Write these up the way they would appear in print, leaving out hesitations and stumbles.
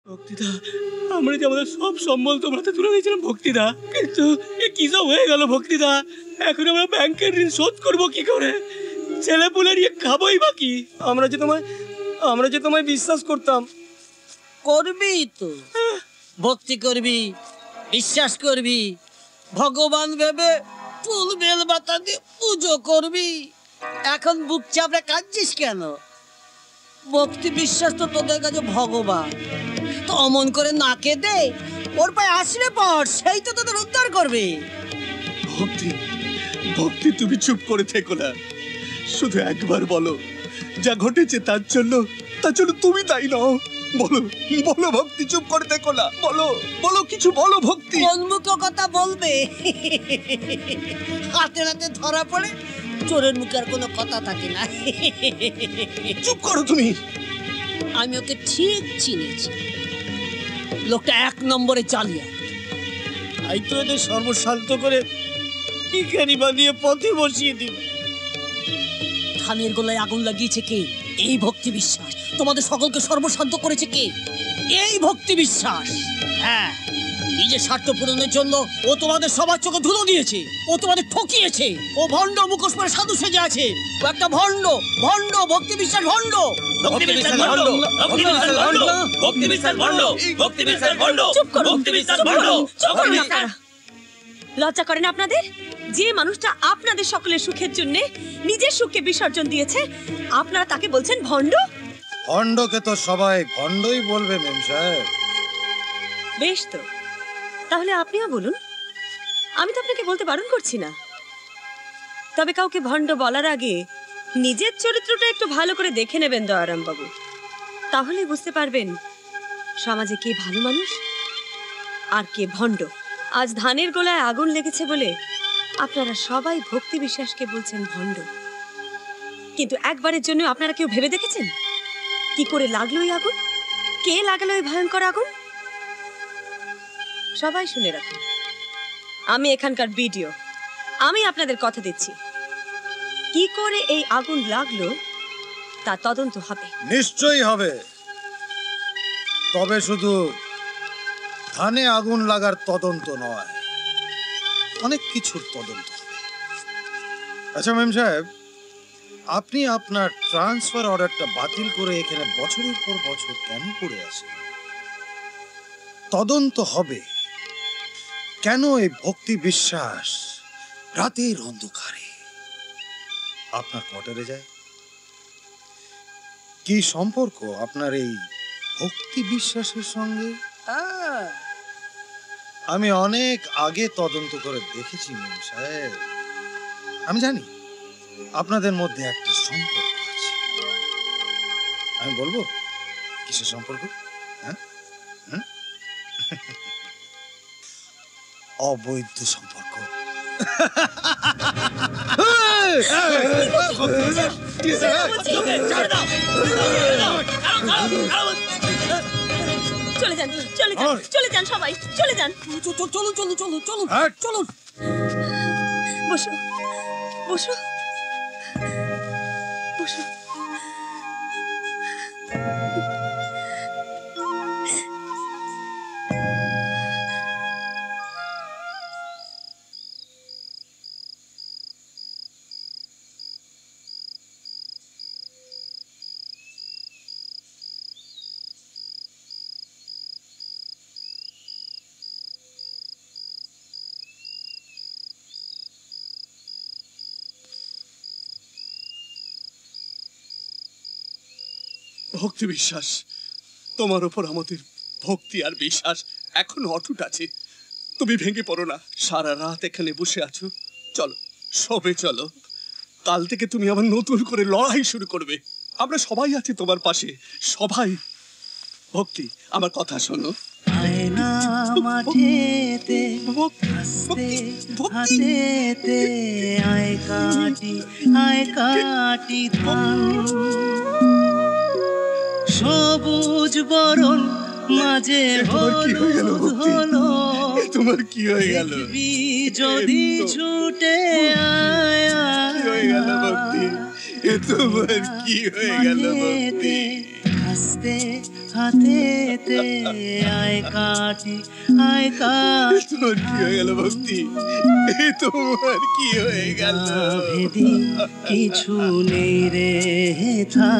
ভক্তিদা, আমরা যে আমাদের সব সম্বল তোমার হাতে তুলে দিয়েছিলাম ভক্তিদা, কিন্তু কি সব হয়ে গেল ভক্তিদা? এখন আমরা ব্যাংকের ঋণ শোধ করবো কি করে? ছেলে পুলে নিয়ে খাবোই বা কি? আমরা যে তোমায় বিশ্বাস করতাম। করবি তো, ভক্তি করবি, বিশ্বাস করবি, ভগবান ভেবে ফুল বেল পাতা দিয়ে পুজো করবি। এখন বুক চাপড়ে কাঁদছিস কেন? ভক্তি বিশ্বাস তো তোদের কাছে ভগবান। তো অমন করে না কেঁদে ওর পায়ে আছড়ে পড়, সেই তো তোদের উদ্ধার করবে। ভক্তি, ভক্তি তুমি চুপ করে থেকো না। শুধু একবার বলো, যা ঘটেছে তার জন্য তুমি দায়ী নও। বলো বলো ভক্তি, চুপ করে থেকো না। বলো বলো, কিছু বলো ভক্তি। কোন মুখে কথা বলবে? হাতে হাতে ধরা পড়ে চোরের মুখে আর কোনো কথা থাকে না। চুপ করো তুমি। আমি ওকে ঠিক চিনেছি, লোকটা এক নম্বরে চালিয়ে। তাই তো এদের সর্বশান্ত করে ভিখারি বানিয়ে পথে বসিয়ে দিল। ধানের গোলায় আগুন লাগিয়েছে কে? এই ভক্তি বিশ্বাস। তোমাদের সকলকে সর্বশান্ত করেছে কে? এই ভক্তি বিশ্বাস। হ্যাঁ, নিজের স্বার্থ পূরণের জন্য ও তোমাদের সবার চোখে ধুলো দিয়েছে, ও তোমাদের ঠকিয়েছে। ও ভণ্ড, মুখোশ পরে সাধু সেজে আছে। ও একটা ভণ্ড, ভণ্ড ভক্তি বিশ্বাস, ভণ্ড। ভক্তি বিশ্বাস ভণ্ড, ভক্তি বিশ্বাস ভণ্ড, ভক্তি বিশ্বাস ভণ্ড, ভক্তি বিশ্বাস ভণ্ড, ভক্তি বিশ্বাস ভণ্ড। লজ্জা করেন আপনাদের? যে মানুষটা আপনাদের সকলের সুখের জন্য নিজের সুখকে বিসর্জন দিয়েছে, আপনারা তাকে বলছেন ভণ্ড? ভণ্ডকে তো সবাই ভণ্ডই বলবে মেম সাহেব। বেশ তো, তাহলে আপনিও বলুন, আমি তো আপনাকে বলতে বারণ করছি না। তবে কাউকে ভণ্ড বলার আগে নিজের চরিত্রটা একটু ভালো করে দেখে নেবেন দয়ারাম বাবু। তাহলেই বুঝতে পারবেন সমাজে কে ভালো মানুষ আর কে ভণ্ড। আজ ধানের গোলায় আগুন লেগেছে বলে আপনারা সবাই ভক্তি বিশ্বাসকে বলছেন ভণ্ড, কিন্তু একবারের জন্য আপনারা কেউ ভেবে দেখেছেন কি করে লাগলো এই আগুন? কে লাগালো এই ভয়ঙ্কর আগুন? সবাই শুনে রাখুন, আমি এখানকার বিডিও। আমি আপনাদের কথা দিচ্ছি, কি করে এই আগুন লাগলো তা তদন্ত হবে। নিশ্চয়ই হবে, তবে শুধু ধানে আগুন লাগার তদন্ত নয়, অনেক কিছুর তদন্ত হবে। আচ্ছা মেম সাহেব, আপনি আপনার ট্রান্সফার অর্ডারটা বাতিল করে এখানে বছরের পর বছর কেন পড়ে আছেন? তদন্ত হবে কেন এই ভক্তি বিশ্বাস রাতের অন্ধকারে আপনার কোয়ার্টারে যায়? কি সম্পর্ক আপনার এই ভক্তি বিশ্বাসের সঙ্গে? আমি অনেক আগে তদন্ত করে দেখেছি মেম সাহেব। আমি জানি আপনাদের মধ্যে একটা সম্পর্ক আছে। আমি বলবো কিসের সম্পর্ক? হ্যাঁ, অবৈধ সম্পর্ক। চলে যান, চলে যান, চলে যান, সবাই চলে যান। চলুন চলুন চলুন চলুন চলুন। বসো বসো বসো। ভক্তি বিশ্বাস, তোমার উপর আমাদের ভক্তি আর বিশ্বাস এখনো অটুট আছে। তুমি ভেঙে পড়ো না। সারা রাত এখানে বসে আছো, চলো সবে চলো। কাল থেকে তুমি আবার নতুন করে লড়াই শুরু করবে। আমরা সবাই আছি তোমার পাশে, সবাই। ভক্তি, আমার কথা শোনো। আয়না মাঠেতে হাসতে হাসতে আয় কাটি ধান, সবুজ বরণ মাঝে হলুদ হলো। তোমার কি হয়ে গেল? যদি ছুটে আয় ভক্তি, তোমার কি হয়ে গেল ভক্তি? হাসতে হাতেতে আয় কাটি আয় কাটি তোর কি হয়ে গেল ভক্তি? তোমার কি হয়ে গেল? ভেদি কিছু নেই রে থা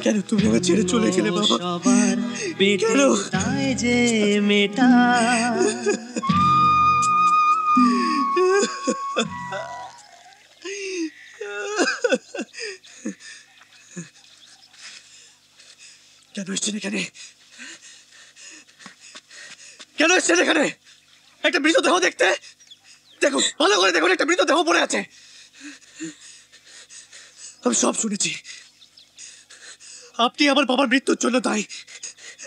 কেন তুমি আমাকে ছেড়ে চলে গেলে বাবা? সবার পেটে কেন? তাই যে মেটা কেন এসছেন এখানে? কেন এসছেন এখানে? একটা মৃতদেহ দেখতে? দেখুন, ভালো করে দেখুন, একটা মৃতদেহ পড়ে আছে। আমি সব শুনেছি। আপনি আমার বাবার মৃত্যুর জন্য দায়ী।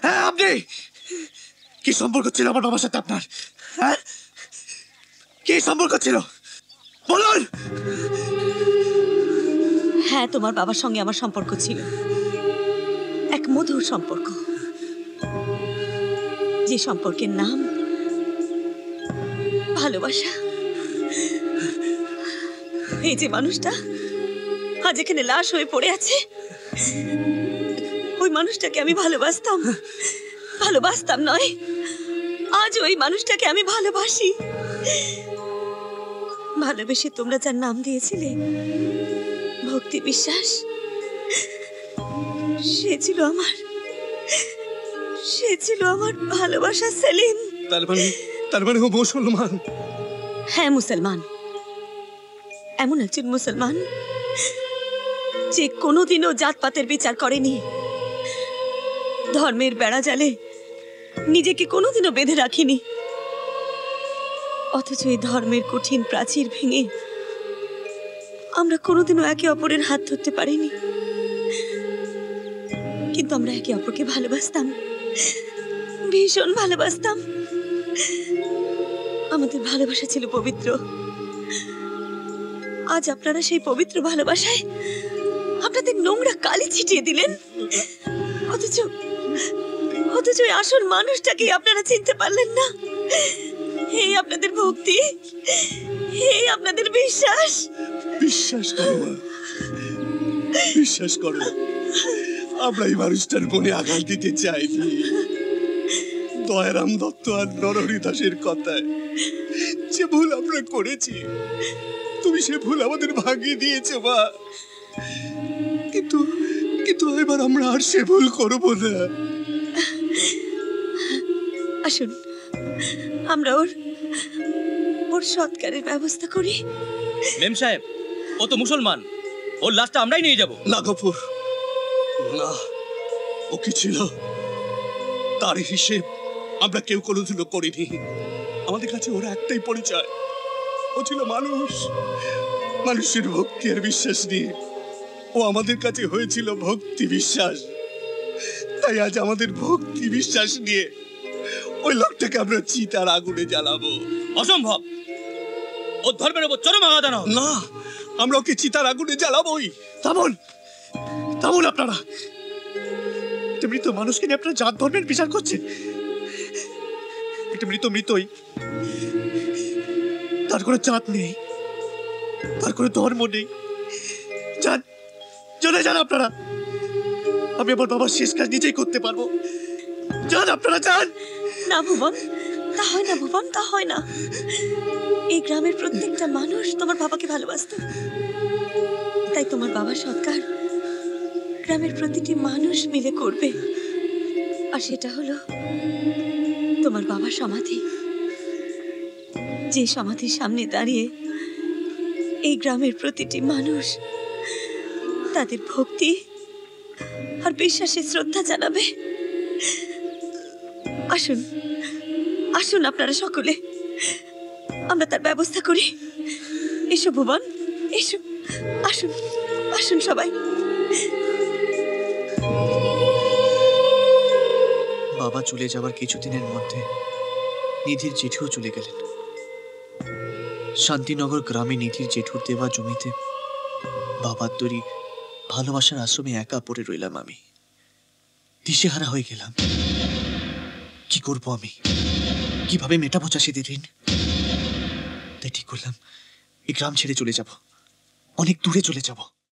হ্যাঁ, আপনি। কি সম্পর্ক ছিল আমার বাবার সাথে আপনার? হ্যাঁ, কি সম্পর্ক ছিল বলুন? হ্যাঁ, তোমার বাবার সঙ্গে আমার সম্পর্ক ছিল, এক মধুর সম্পর্ক, যে সম্পর্কের নাম ভালোবাসা। এই যে মানুষটা আজ এখানে লাশ হয়ে পড়ে আছে, ওই মানুষটাকে আমি ভালোবাসতাম। ভালোবাসতাম নয়, আজ ওই মানুষটাকে আমি ভালোবাসি। ভালোবেসে তোমরা যার নাম দিয়েছিলে ভক্তি বিশ্বাস, সে ছিল আমার ভালোবাসা সেলিম। তার মানে ও মুসলমান? হ্যাঁ, মুসলমান। এমন একজন মুসলমান যে কোনোদিনও জাতপাতের বিচার করেনি, ধর্মের বেড়া জালে নিজেকে কোনোদিনও বেঁধে রাখিনি, অথচ এই ধর্মের কঠিন প্রাচীর ভেঙে আমরা কোনোদিনও একে অপরের হাত ধরতে পারিনি, কিন্তু আমরা একে অপরকে ভালোবাসতাম, ভীষণ ভালোবাসতাম। আমাদের ভালোবাসা ছিল পবিত্র। আজ আপনারা সেই পবিত্র ভালোবাসায় আপনাদের নোংরা কালি ছিটিয়ে দিলেন, অথচ ওই আসল মানুষটাকে আপনারা চিনতে পারলেন না। এই আপনাদের ভক্তি, এই আপনাদের বিশ্বাস। বিশ্বাস করো মা, বিশ্বাস করো, আমরা এই মানুষটার মনে আঘাত দিতে চাইনি। দয়ারাম দত্ত আর নরহরি দাসের কথায় যে ভুল আমরা করেছি, তুমি সে ভুল আমাদের ভাঙিয়ে দিয়েছো মা, কিন্তু এবার আমরা আর সে ভুল করবো না। আসুন, আমরা ওর সৎকারের ব্যবস্থা করি। মেম সাহেব, ও তো মুসলমান, ওর লাশটা আমরাই নিয়ে যাব। না গফুর, না, ও কি ছিল তার হিসেব আমরা কেউ কোনোদিনও করিনি। আমাদের কাছে ওর একটাই পরিচয়, ও ছিল মানুষ, মানুষের ভক্তি আর বিশ্বাস নিয়ে। ও আমাদের কাছে হয়েছিল ভক্তি বিশ্বাস, তাই আজ আমাদের ভক্তি বিশ্বাস নিয়ে ওই লোকটাকে আমরা চিতার আগুনে জ্বালাবো। অসম্ভব, ওর ধর্মের উপর চরম আঘাত আনা হবে। না, আমরা ওকে চিতার আগুনে জ্বালাবোই। থামুন আপনারা। একটা মৃত মানুষকে নিয়ে আপনারা জাত ধর্মের বিচার করছেন। একটা মৃতই, তার কোনো জাত নেই, তার কোনো ধর্ম নেই। যান, চলে যান আপনারা। আমি আমার বাবার শেষ কাজ নিজেই করতে পারবো। যান আপনারা, যান। না ভুবন, তা হয় না ভুবন, তা হয় না। এই গ্রামের প্রত্যেকটা মানুষ তোমার বাবাকে ভালোবাসত, তাই তোমার বাবার সৎকার গ্রামের প্রতিটি মানুষ মিলে করবে। আর সেটা হলো তোমার বাবার সমাধি, যে সমাধির সামনে দাঁড়িয়ে এই গ্রামের প্রতিটি মানুষ তাদের ভক্তি আর বিশ্বাসে শ্রদ্ধা জানাবে। আসুন, আসুন আপনারা সকলে, আমরা তার ব্যবস্থা করি। এসো ভুবন, এসো, আসুন, আসুন সবাই। বাবা চলে যাওয়ার কিছুদিনের মধ্যে নিধির জেঠুও চলে গেলেন। শান্তিনগর গ্রামে নিধির জেঠুর দেওয়া জমিতে বাবার তৈরি ভালোবাসার আশ্রমে একা পড়ে রইলাম আমি। দিশেহারা হয়ে গেলাম। কি করব আমি, কিভাবে মেটাবো চাষিদের ঋণ? তাই ঠিক করলাম এই গ্রাম ছেড়ে চলে যাব, অনেক দূরে চলে যাব।